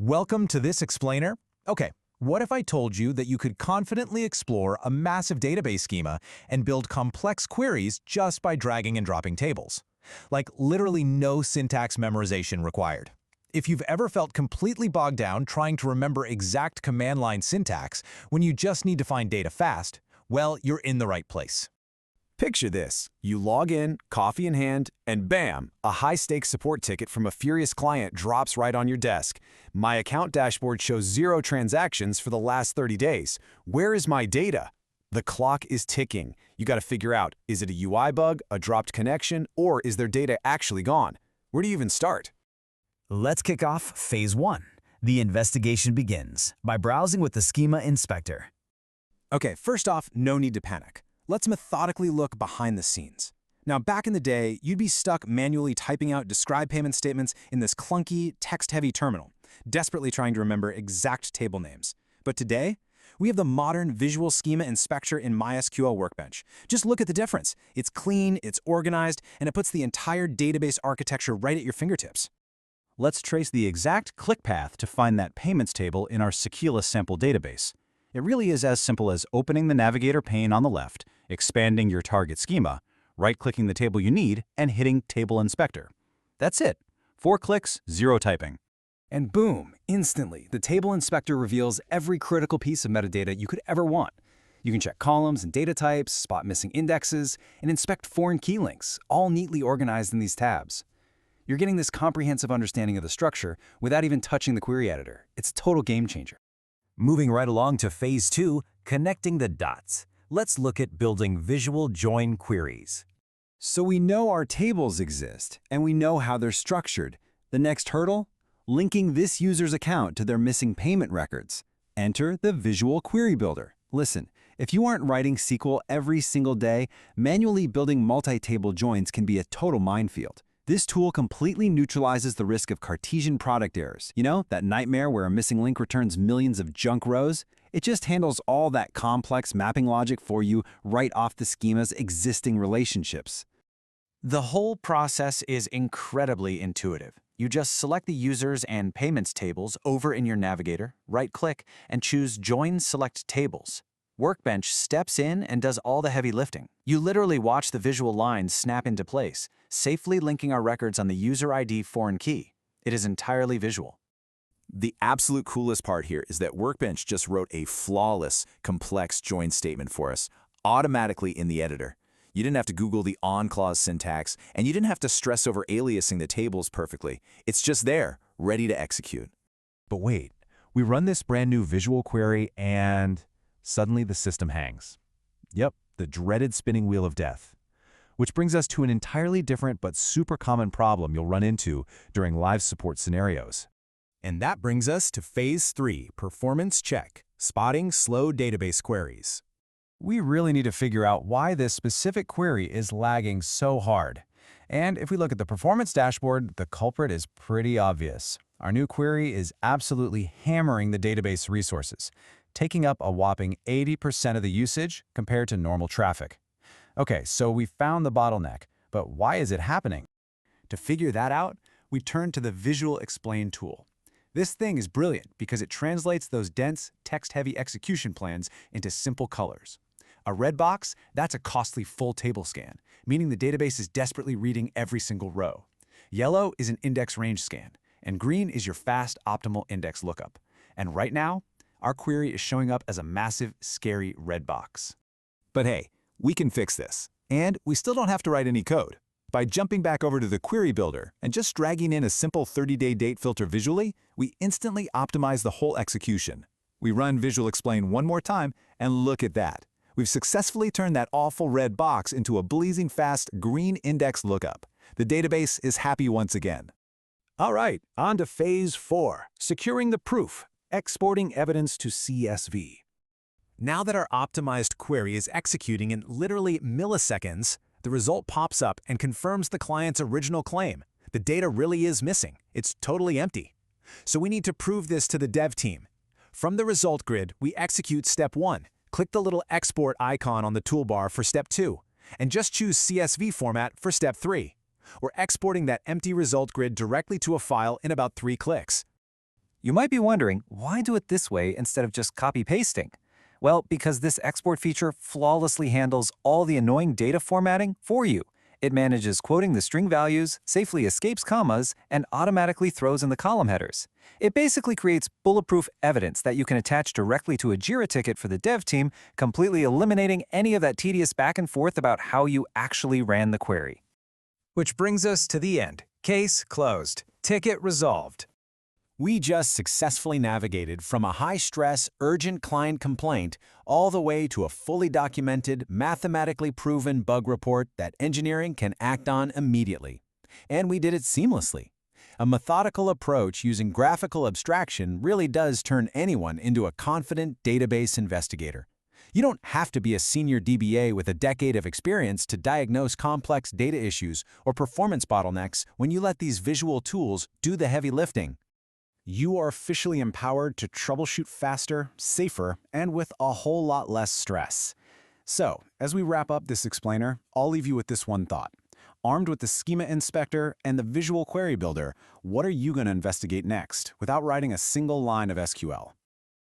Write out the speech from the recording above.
Welcome to this explainer. Okay, what if I told you that you could confidently explore a massive database schema and build complex queries just by dragging and dropping tables? Like literally no syntax memorization required. If you've ever felt completely bogged down trying to remember exact command line syntax when you just need to find data fast, well, you're in the right place. Picture this. You log in, coffee in hand, and bam, a high-stakes support ticket from a furious client drops right on your desk. My account dashboard shows 0 transactions for the last 30 days. Where is my data? The clock is ticking. You got to figure out, is it a UI bug, a dropped connection, or is their data actually gone? Where do you even start? Let's kick off Phase 1. The investigation begins by browsing with the Schema Inspector. Okay, first off, no need to panic. Let's methodically look behind the scenes. Now, back in the day, you'd be stuck manually typing out describe payment statements in this clunky, text-heavy terminal, desperately trying to remember exact table names. But today, we have the modern Visual Schema Inspector in MySQL Workbench. Just look at the difference. It's clean, it's organized, and it puts the entire database architecture right at your fingertips. Let's trace the exact click path to find that payments table in our Sequela sample database. It really is as simple as opening the navigator pane on the left, expanding your target schema, right-clicking the table you need, and hitting Table Inspector. That's it. 4 clicks, 0 typing. And boom, instantly, the Table Inspector reveals every critical piece of metadata you could ever want. You can check columns and data types, spot missing indexes, and inspect foreign key links, all neatly organized in these tabs. You're getting this comprehensive understanding of the structure without even touching the query editor. It's a total game changer. Moving right along to Phase 2, connecting the dots. Let's look at building visual join queries. So we know our tables exist, and we know how they're structured. The next hurdle? Linking this user's account to their missing payment records. Enter the Visual Query Builder. Listen, if you aren't writing SQL every single day, manually building multi-table joins can be a total minefield. This tool completely neutralizes the risk of Cartesian product errors. You know, that nightmare where a missing link returns millions of junk rows? It just handles all that complex mapping logic for you right off the schema's existing relationships. The whole process is incredibly intuitive. You just select the users and payments tables over in your navigator, right-click, and choose Join Select Tables. Workbench steps in and does all the heavy lifting. You literally watch the visual lines snap into place, safely linking our records on the user ID foreign key. It is entirely visual. The absolute coolest part here is that Workbench just wrote a flawless, complex join statement for us, automatically in the editor. You didn't have to Google the on clause syntax, and you didn't have to stress over aliasing the tables perfectly. It's just there, ready to execute. But wait, we run this brand new visual query and suddenly the system hangs. Yep, the dreaded spinning wheel of death. Which brings us to an entirely different but super common problem you'll run into during live support scenarios. And that brings us to Phase 3, Performance Check, Spotting Slow Database Queries. We really need to figure out why this specific query is lagging so hard. And if we look at the performance dashboard, the culprit is pretty obvious. Our new query is absolutely hammering the database resources, taking up a whopping 80% of the usage compared to normal traffic. Okay, so we found the bottleneck, but why is it happening? To figure that out, we turn to the Visual Explain tool. This thing is brilliant because it translates those dense, text-heavy execution plans into simple colors. A red box, that's a costly full table scan, meaning the database is desperately reading every single row. Yellow is an index range scan, and green is your fast, optimal index lookup. And right now, our query is showing up as a massive, scary red box. But hey, we can fix this. And we still don't have to write any code. By jumping back over to the Query Builder and just dragging in a simple 30-day date filter visually, we instantly optimize the whole execution. We run Visual Explain one more time, and look at that. We've successfully turned that awful red box into a blazing fast green index lookup. The database is happy once again. All right, on to Phase 4, Securing the Proof, Exporting Evidence to CSV. Now that our optimized query is executing in literally milliseconds, the result pops up and confirms the client's original claim. The data really is missing. It's totally empty. So we need to prove this to the dev team. From the result grid, we execute Step 1. Click the little export icon on the toolbar for Step 2, and just choose CSV format for Step 3. We're exporting that empty result grid directly to a file in about 3 clicks. You might be wondering, why do it this way instead of just copy-pasting? Well, because this export feature flawlessly handles all the annoying data formatting for you. It manages quoting the string values, safely escapes commas, and automatically throws in the column headers. It basically creates bulletproof evidence that you can attach directly to a Jira ticket for the dev team, completely eliminating any of that tedious back and forth about how you actually ran the query. Which brings us to the end. Case closed. Ticket resolved. We just successfully navigated from a high-stress, urgent client complaint all the way to a fully documented, mathematically proven bug report that engineering can act on immediately. And we did it seamlessly. A methodical approach using graphical abstraction really does turn anyone into a confident database investigator. You don't have to be a senior DBA with a decade of experience to diagnose complex data issues or performance bottlenecks when you let these visual tools do the heavy lifting. You are officially empowered to troubleshoot faster, safer, and with a whole lot less stress. So, as we wrap up this explainer, I'll leave you with this one thought. Armed with the Schema Inspector and the Visual Query Builder, what are you going to investigate next without writing a single line of SQL?